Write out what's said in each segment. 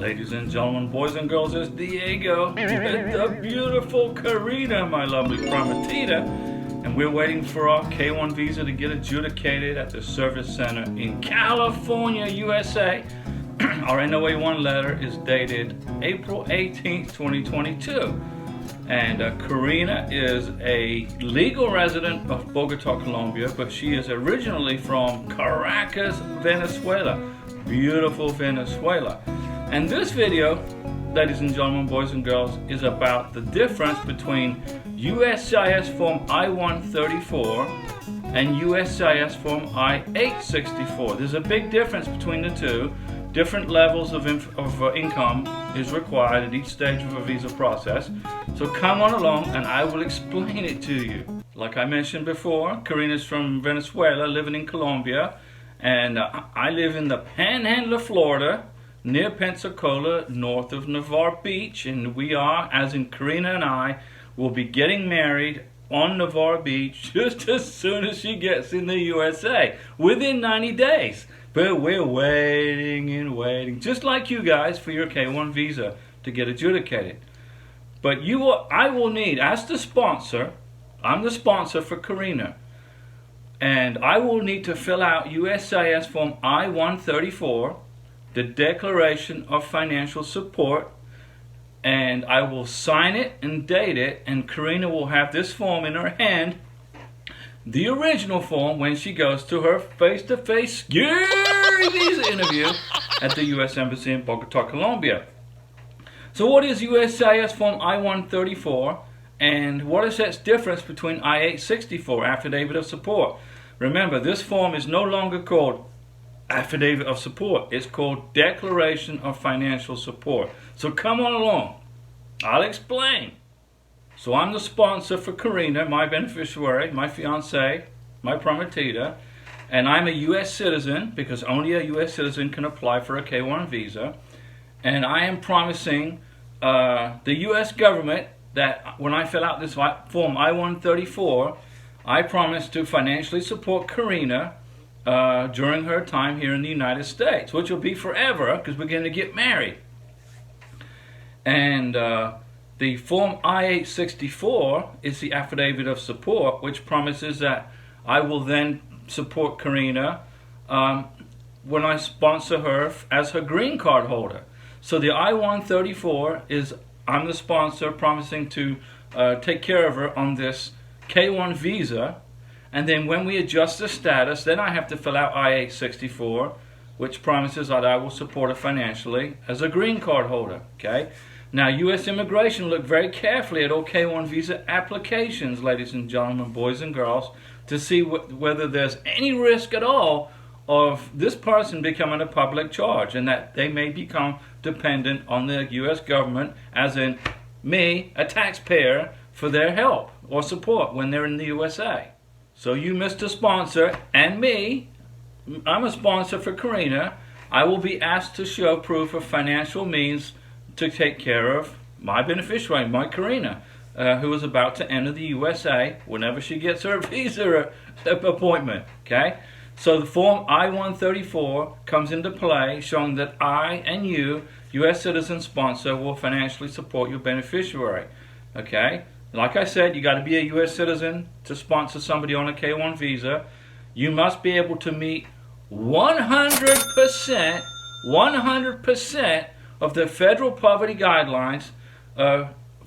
Ladies and gentlemen, boys and girls, it's Diego with the beautiful Karina, my lovely prometida. And we're waiting for our K1 visa to get adjudicated at the service center in California, USA. Our NOA-1 letter is dated April 18th, 2022. And Karina is a legal resident of Bogota, Colombia, but she is originally from Caracas, Venezuela. Beautiful Venezuela. And this video, ladies and gentlemen, boys and girls, is about the difference between USCIS Form I-134 and USCIS Form I-864. There's a big difference between the two. Different levels of income is required at each stage of a visa process. So come on along and I will explain it to you. Like I mentioned before, Karina's from Venezuela, living in Colombia, and I live in the Panhandle of Florida, near Pensacola, north of Navarre Beach, and we are, as in Karina and I, will be getting married on Navarre Beach just as soon as she gets in the USA, within 90 days. But we're waiting and waiting, just like you guys, for your K1 visa to get adjudicated. But I will need, as the sponsor, I'm the sponsor for Karina, and I will need to fill out USCIS Form I-134, the Declaration of Financial Support, and I will sign it and date it, and Karina will have this form in her hand, the original form, when she goes to her face-to-face scary visa interview at the U.S. Embassy in Bogota, Colombia. So what is USCIS Form I-134, and what is its difference between I-864, Affidavit of Support? Remember, this form is no longer called Affidavit of Support. It's called Declaration of Financial Support. So come on along. I'll explain. So I'm the sponsor for Karina, my beneficiary, my fiancée, my prometida, and I'm a U.S. citizen because only a U.S. citizen can apply for a K1 visa. And I am promising the U.S. government that when I fill out this form I-134, I promise to financially support Karina during her time here in the United States, which will be forever because we're going to get married. And the Form I-864 is the Affidavit of Support, which promises that I will then support Karina when I sponsor her as her green card holder. So the I-134 is I'm the sponsor promising to take care of her on this K1 visa. And then when we adjust the status, then I have to fill out I-864, which promises that I will support her financially as a green card holder. Okay. Now, U.S. Immigration look very carefully at all K1 visa applications, ladies and gentlemen, boys and girls, to see whether there's any risk at all of this person becoming a public charge and that they may become dependent on the U.S. government, as in me, a taxpayer, for their help or support when they're in the USA. So you, Mr. Sponsor, and me, I'm a sponsor for Karina, I will be asked to show proof of financial means to take care of my beneficiary, my Karina, who is about to enter the USA whenever she gets her visa appointment. Okay? So the Form I-134 comes into play, showing that I and you, U.S. citizen sponsor, will financially support your beneficiary. Okay? Like I said, you got to be a U.S. citizen to sponsor somebody on a K1 visa. You must be able to meet 100% of the federal poverty guidelines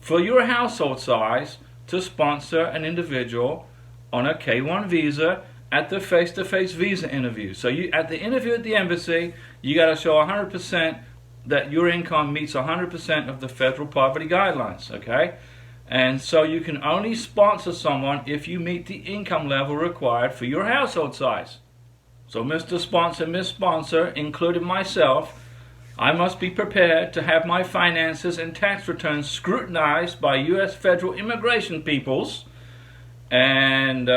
for your household size to sponsor an individual on a K1 visa at the face-to-face visa interview. So at the interview at the embassy, you got to show 100% that your income meets 100% of the federal poverty guidelines. Okay? And so you can only sponsor someone if you meet the income level required for your household size. So Mr. Sponsor, Miss Sponsor, including myself, I must be prepared to have my finances and tax returns scrutinized by U.S. federal immigration peoples. And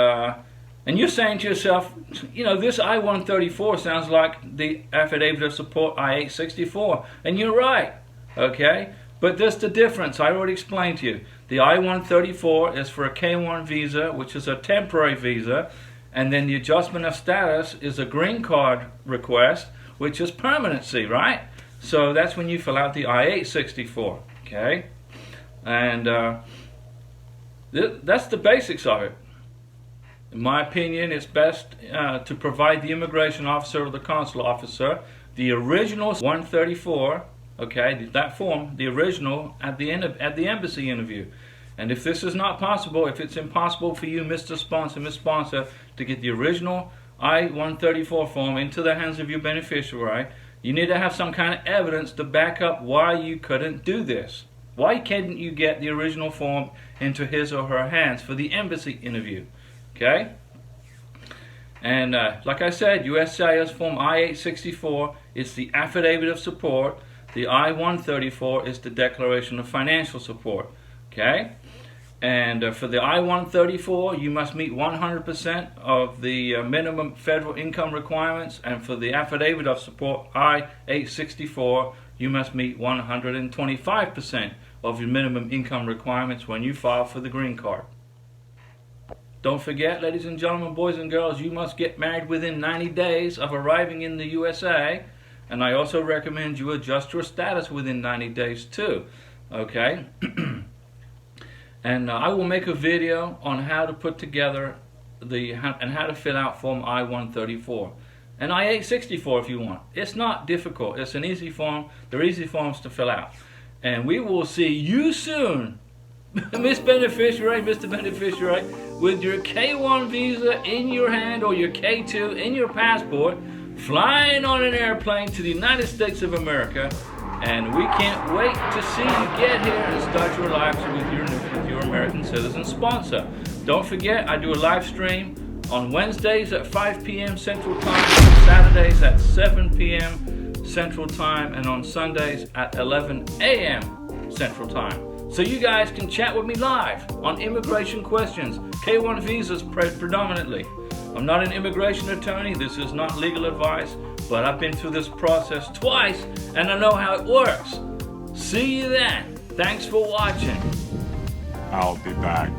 you're saying to yourself, you know, this I-134 sounds like the Affidavit of Support I-864. And you're right, okay? But there's the difference. I already explained to you. The I-134 is for a K1 visa, which is a temporary visa. And then the adjustment of status is a green card request, which is permanency, right? So that's when you fill out the I-864, okay? And that's the basics of it. In my opinion, it's best to provide the immigration officer or the consular officer the original 134, okay, that form, the original, at the embassy interview. And if this is not possible, if it's impossible for you, Mr. Sponsor, Miss Sponsor, to get the original I-134 form into the hands of your beneficiary, you need to have some kind of evidence to back up why you couldn't do this. Why couldn't you get the original form into his or her hands for the embassy interview? Okay? And like I said, USCIS form I-864 is the affidavit of support. The I-134 is the declaration of financial support. Okay? And for the I-134, you must meet 100% of the minimum federal income requirements. And for the affidavit of support I-864, you must meet 125% of your minimum income requirements when you file for the green card. Don't forget, ladies and gentlemen, boys and girls, you must get married within 90 days of arriving in the USA. And I also recommend you adjust your status within 90 days too. Okay? And I will make a video on how to put together and how to fill out form I-134 and I-864 if you want. It's not difficult. It's an easy form. They're easy forms to fill out. And we will see you soon, Miss Beneficiary, Mr. Beneficiary, with your K1 visa in your hand or your K2 in your passport, flying on an airplane to the United States of America. And we can't wait to see you get here and start your lives with your American citizen sponsor. Don't forget, I do a live stream on Wednesdays at 5 p.m. Central Time, Saturdays at 7 p.m. Central Time, and on Sundays at 11 a.m. Central Time. So you guys can chat with me live on immigration questions, K1 visas predominantly. I'm not an immigration attorney. This is not legal advice, but I've been through this process twice and I know how it works. See you then. Thanks for watching. I'll be back.